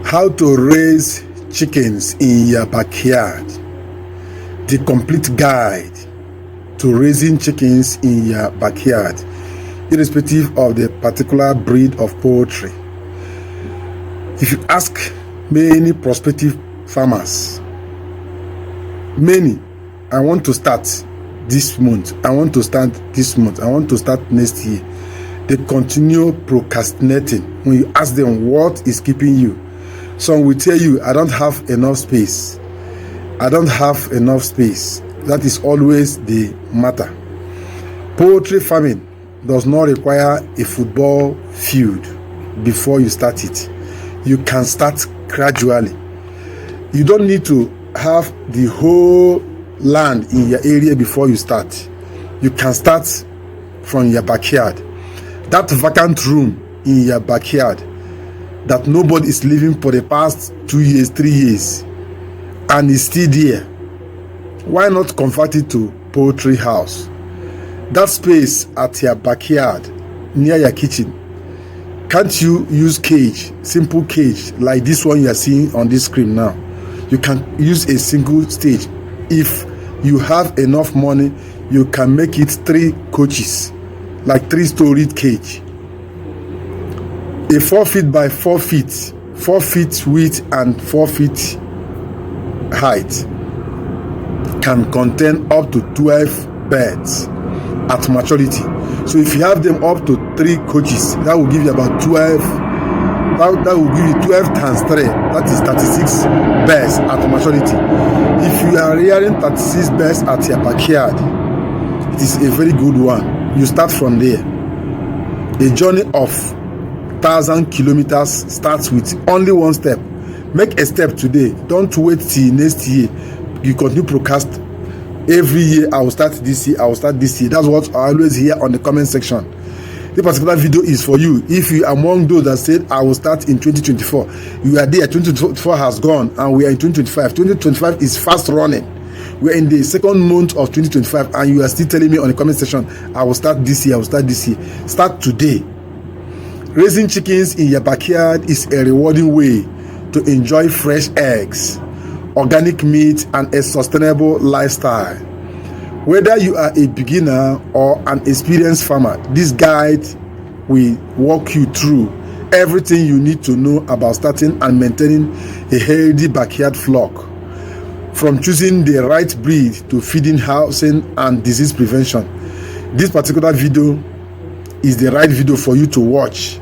How to raise chickens in your backyard. The complete guide to raising chickens in your backyard, irrespective of the particular breed of poultry. If you ask many prospective farmers, I want to start this month, I want to start this month, I want to start next year, they continue procrastinating. When you ask them what is keeping you, some will tell you, I don't have enough space. I don't have enough space. That is always the matter. Poultry farming does not require a football field before you start it. You can start gradually. You don't need to have the whole land in your area before you start. You can start from your backyard. That vacant room in your backyard that nobody is living for the past 2 years, 3 years, and is still there, why not convert it to poultry house? That space at your backyard near your kitchen, can't you use cage, simple cage like this one you are seeing on this screen now? You can use a single stage. If you have enough money, you can make it 3 coaches, like 3-storied cage. A 4 feet by 4 feet, 4 feet width and 4 feet height can contain up to 12 birds at maturity. So if you have them up to 3 coaches, that will give you about 12. That will give you 12 times 3. That is 36 birds at maturity. If you are rearing 36 birds at your backyard, it is a very good one. You start from there. The journey of 1,000 kilometers starts with only one step. Make a step today. Don't wait till next year. You continue procrast. Every year I will start this year, I will start this year. That's what I always hear on the comment section. This particular video is for you. If you are among those that said I will start in 2024, you are there. 2024 has gone and we are in 2025. 2025 is fast running. We are in the second month of 2025 and you are still telling me on the comment section, I will start this year, I will start this year. Start today. Raising chickens in your backyard is a rewarding way to enjoy fresh eggs, organic meat, and a sustainable lifestyle. Whether you are a beginner or an experienced farmer, this guide will walk you through everything you need to know about starting and maintaining a healthy backyard flock. From choosing the right breed to feeding, housing, and disease prevention. This particular video is the right video for you to watch.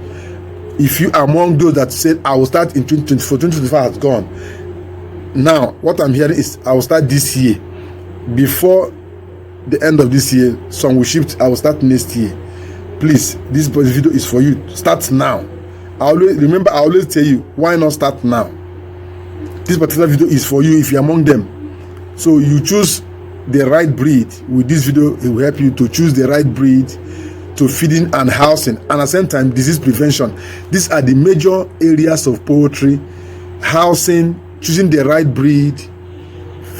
If you are among those that said, I will start in 2024, 2025 has gone. Now, what I'm hearing is, I will start this year. Before the end of this year, some will shift, I will start next year. Please, this video is for you. Start now. I always tell you, why not start now? This particular video is for you if you're among them. So you choose the right breed. With this video, it will help you to choose the right breed to feeding and housing, and at the same time disease prevention. These are the major areas of poultry: housing, choosing the right breed,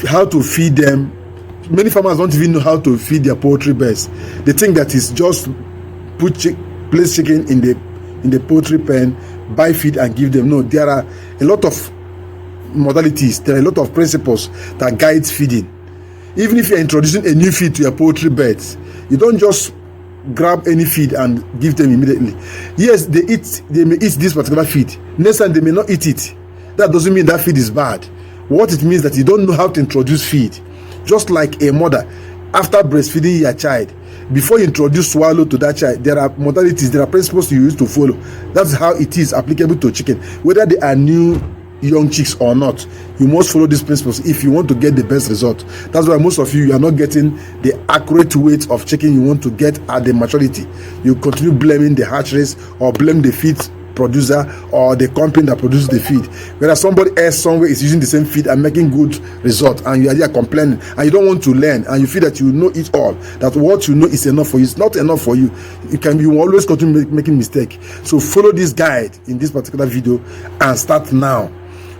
how to feed them. Many farmers don't even know how to feed their poultry birds. They think that it's just place chicken in the poultry pen, buy feed and give them. No, there are a lot of modalities, there are a lot of principles that guide feeding. Even if you're introducing a new feed to your poultry birds, you don't just grab any feed and give them immediately. Yes, they may eat this particular feed. Next time they may not eat it. That doesn't mean that feed is bad. What it means that you don't know how to introduce feed. Just like a mother, after breastfeeding your child, before you introduce swallow to that child, there are modalities, there are principles you use to follow. That's how it is applicable to chicken. Whether they are new young chicks or not, you must follow these principles if you want to get the best result. That's why most of you are not getting the accurate weight of chicken you want to get at the maturity. You continue blaming the hatcheries or blame the feed producer or the company that produces the feed, whereas somebody else somewhere is using the same feed and making good results, and you are there complaining and you don't want to learn and you feel that you know it all, that what you know is enough for you. It's not enough for you. You always continue making mistake. So follow this guide in this particular video and start now.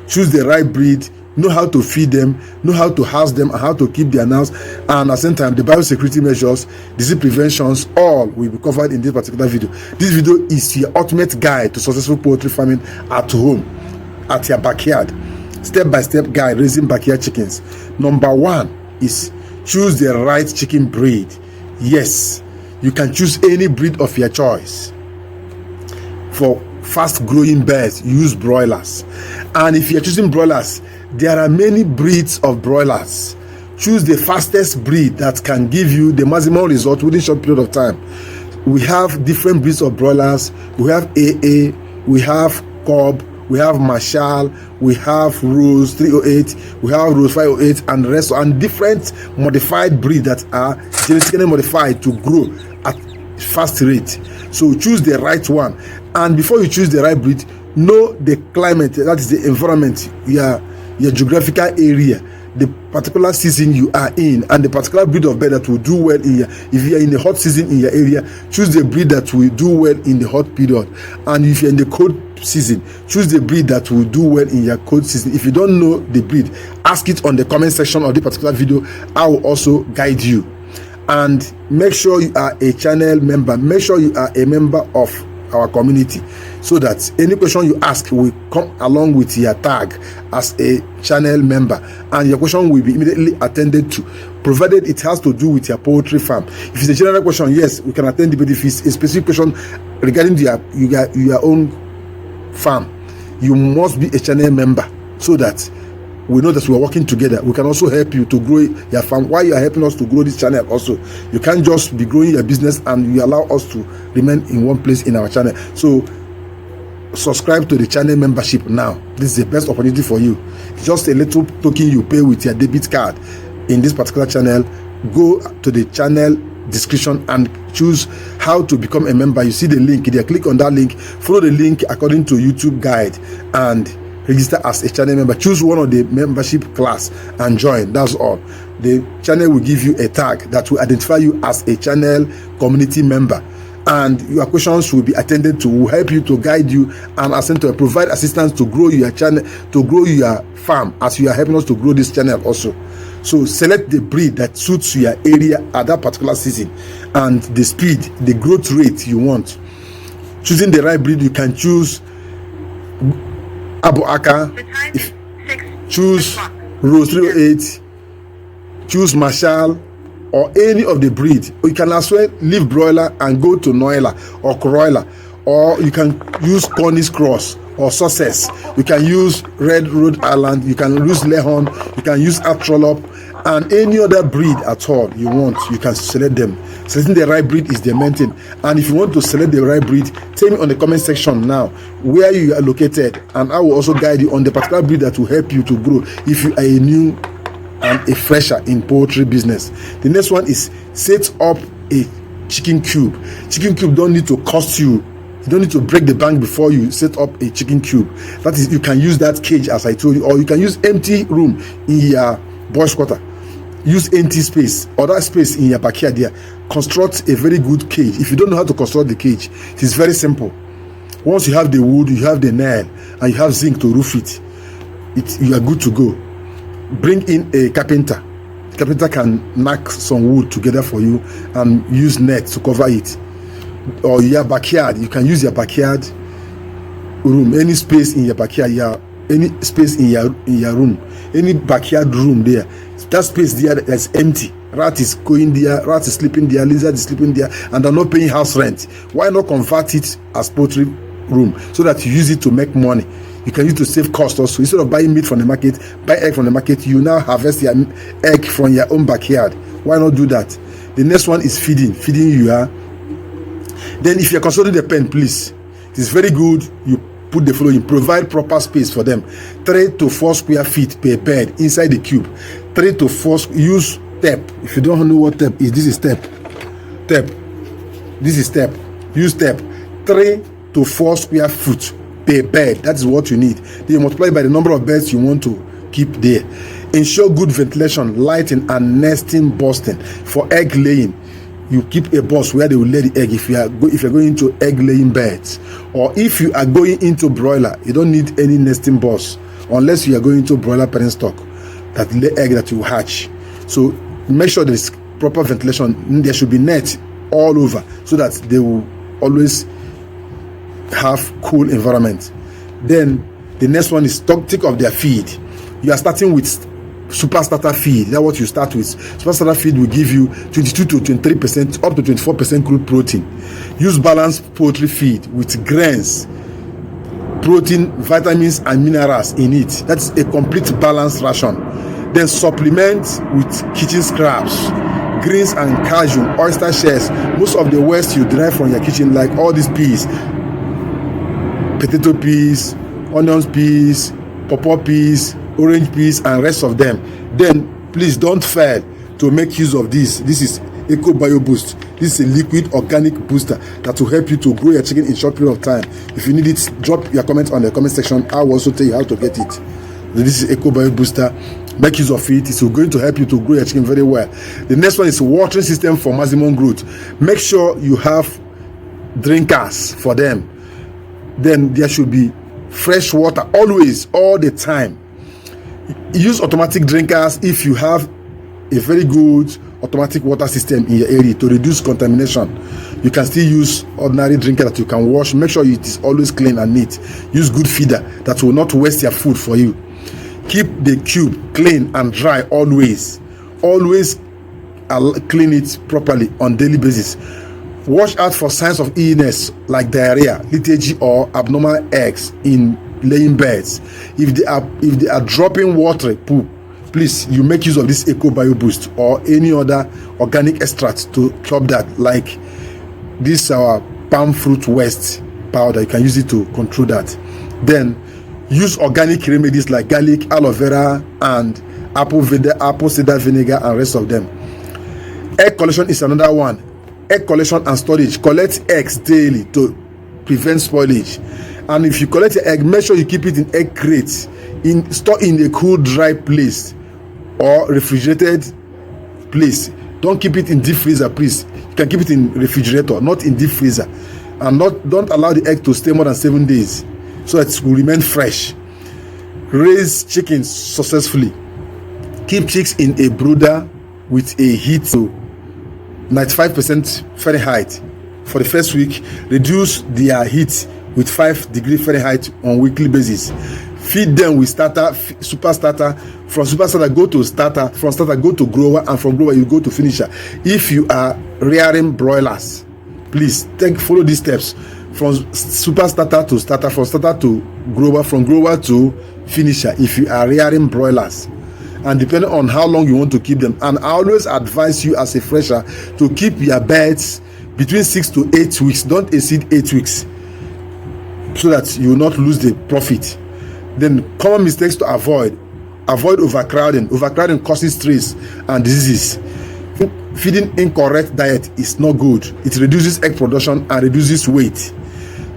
Choose the right breed, know how to feed them, know how to house them, and how to keep their nest, and at the same time the biosecurity measures, disease preventions, all will be covered in this particular video. This video is your ultimate guide to successful poultry farming at home. at your backyard. Step-by-step guide raising backyard chickens. Number 1 is choose the right chicken breed. Yes, you can choose any breed of your choice. For fast growing birds, use broilers. And if you're choosing broilers, there are many breeds of broilers. Choose the fastest breed that can give you the maximum result within a short period of time. We have different breeds of broilers. We have AA, we have Cobb, we have Marshall, we have Rose 308, we have Rose 508, and the rest, and different modified breeds that are genetically modified to grow at fast rate. So choose the right one. And before you choose the right breed, know the climate, that is the environment, your geographical area, the particular season you are in, and the particular breed of bird that will do well in your, if you are in the hot season in your area, choose the breed that will do well in the hot period. And if you're in the cold season, choose the breed that will do well in your cold season. If you don't know the breed, ask it on the comment section of the particular video. I will also guide you. And make sure you are a channel member. Make sure you are a member of our community, so that any question you ask will come along with your tag as a channel member, and your question will be immediately attended to, provided it has to do with your poultry farm. If it's a general question, yes, we can attend it, but if it's a specific question regarding your own farm, you must be a channel member, so that we know that we are working together. We can also help you to grow your farm while you are helping us to grow this channel also. You can't just be growing your business and you allow us to remain in one place in our channel. So subscribe to the channel membership now. This is the best opportunity for you. It's just a little token you pay with your debit card in this particular channel. Go to the channel description and choose how to become a member. You see the link there. Click on that link, follow the link according to YouTube guide, and register as a channel member. Choose one of the membership class and join. That's all. The channel will give you a tag that will identify you as a channel community member, and your questions will be attended to. Will help you to guide you and to provide assistance to grow your channel, to grow your farm, as you are helping us to grow this channel also. So select the breed that suits your area at that particular season, and the speed, the growth rate you want. Choosing the right breed, you can choose Abu Aka, choose Rose 308, choose Marshall, or any of the breed. Or you can as well leave broiler and go to Noila or Corolla, or you can use Cornish Cross or Success. You can use Red Rhode Island, you can use Lehon, you can use Atrolop, and any other breed at all you want, you can select them. Selecting the right breed is the main thing. And if you want to select the right breed, tell me on the comment section now where you are located, and I will also guide you on the particular breed that will help you to grow if you are a new and a fresher in poultry business. The next one is set up a chicken coop. Chicken coop don't need to cost you. You don't need to break the bank before you set up a chicken coop. That is, you can use that cage as I told you, or you can use empty room in your boys' quarter. Use empty space or that space in your backyard there. Construct a very good cage. If you don't know how to construct the cage, it is very simple. Once you have the wood, you have the nail, and you have zinc to roof it, you are good to go. Bring in a carpenter. The carpenter can knock some wood together for you and use net to cover it. Or your backyard, you can use your backyard room, any space in your backyard, any space in your room, any backyard room there. That space there is empty. Rat is going there, rat is sleeping there, lizard is sleeping there, and they're not paying house rent. Why not convert it as poultry room so that you use it to make money? You can use it to save cost also. Instead of buying meat from the market, buy egg from the market, you now harvest your egg from your own backyard. Why not do that? The next one is feeding. Feeding you are. Then if you're constructing the pen, please, it is very good you put the following: provide proper space for them, 3 to 4 square feet per bed inside the cube. 3 to 4, use tape. If you don't know what tape is, this is tape. This is tape. Use tape. 3 to 4 square foot per bed. That is what you need. Then you multiply by the number of beds you want to keep there. Ensure good ventilation, lighting, and nesting busting. For egg laying, you keep a box where they will lay the egg if you're going into egg laying beds. Or if you are going into broiler, you don't need any nesting box unless you are going into broiler parent stock that lay egg that you hatch. So make sure there is proper ventilation. There should be net all over so that they will always have cool environment. Then The next one is take of their feed. You are starting with super starter feed. That's what you start with. Super starter feed will give you 22 to 23%, up to 24% crude protein. Use balanced poultry feed with grains, protein, vitamins, and minerals in it. That's a complete balanced ration. Then supplement with kitchen scraps, greens and calcium, oyster shells, most of the waste you derive from your kitchen, like all these peas, potato peas, onions peas, pawpaw peas, orange peas, and rest of them. Then please don't fail to make use of this. This is Eco Bio Boost. This is a liquid organic booster that will help you to grow your chicken in short period of time. If you need it, drop your comment on the comment section. I will also tell you how to get it. This is Eco Bio Booster. Make use of it. It's going to help you to grow your chicken very well. The next one is watering system for maximum growth. Make sure you have drinkers for them. Then there should be fresh water always, all the time. Use automatic drinkers if you have a very good automatic water system in your area to reduce contamination. You can still use ordinary drinker that you can wash. Make sure it is always clean and neat. Use good feeder that will not waste your food for you. Keep the cube clean and dry always. Always clean it properly on daily basis. Watch out for signs of illness like diarrhea, lethargy, or abnormal eggs in laying beds. If they are dropping water, poop, please, you make use of this Eco Bio Boost or any other organic extract to curb that, like this palm fruit waste powder. You can use it to control that. Then use organic remedies like garlic, aloe vera, and apple cider vinegar, and rest of them. Egg collection is another one. Egg collection and storage. Collect eggs daily to prevent spoilage. And if you collect your egg, make sure you keep it in egg crates, store in a cool, dry place or refrigerated place. Don't keep it in deep freezer, please. You can keep it in refrigerator, not in deep freezer. And don't allow the egg to stay more than 7 days so that it will remain fresh. Raise chickens successfully. Keep chicks in a brooder with a heat to 95% Fahrenheit for the first week. Reduce their heat with 5 degrees Fahrenheit on weekly basis. Feed them with starter, super starter. From super starter go to starter, from starter go to grower, and from grower you go to finisher. If you are rearing broilers, please follow these steps. From super starter to starter, from starter to grower, from grower to finisher if you are rearing broilers. And depending on how long you want to keep them. And I always advise you as a fresher to keep your birds between 6 to 8 weeks. Don't exceed 8 weeks so that you will not lose the profit. Then common mistakes to avoid overcrowding. Overcrowding causes stress and diseases. Feeding incorrect diet is not good. It reduces egg production and reduces weight.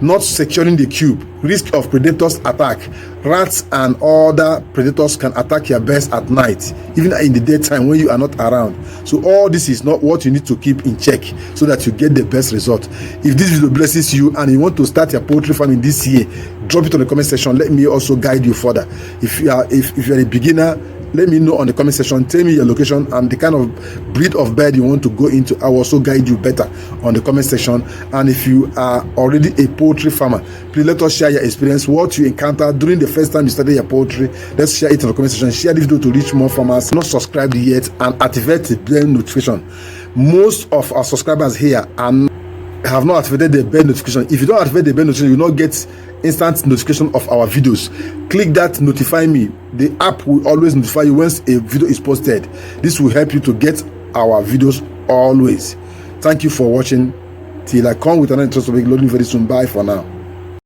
Not securing the cube. Risk of predators attack. Rats and other predators can attack your birds at night, even in the daytime when you are not around. So all this is not what you need to keep in check so that you get the best result. If this video blesses you and you want to start your poultry farming this year, drop it on the comment section. Let me also guide you further. If you are a beginner, let me know on the comment section. Tell me your location and the kind of breed of bird you want to go into. I will also guide you better on the comment section. And if you are already a poultry farmer, please let us share your experience, what you encountered during the first time you started your poultry. Let's share it in the comment section. Share this video to reach more farmers. Not subscribed yet, and activate the bell notification. Most of our subscribers here have not activated the bell notification. If you don't activate the bell notification, you will not get instant notification of our videos. Click that notify me. The app will always notify you once a video is posted. This will help you to get our videos always. Thank you for watching. Till I come with another interesting topic loading very soon. Bye for now.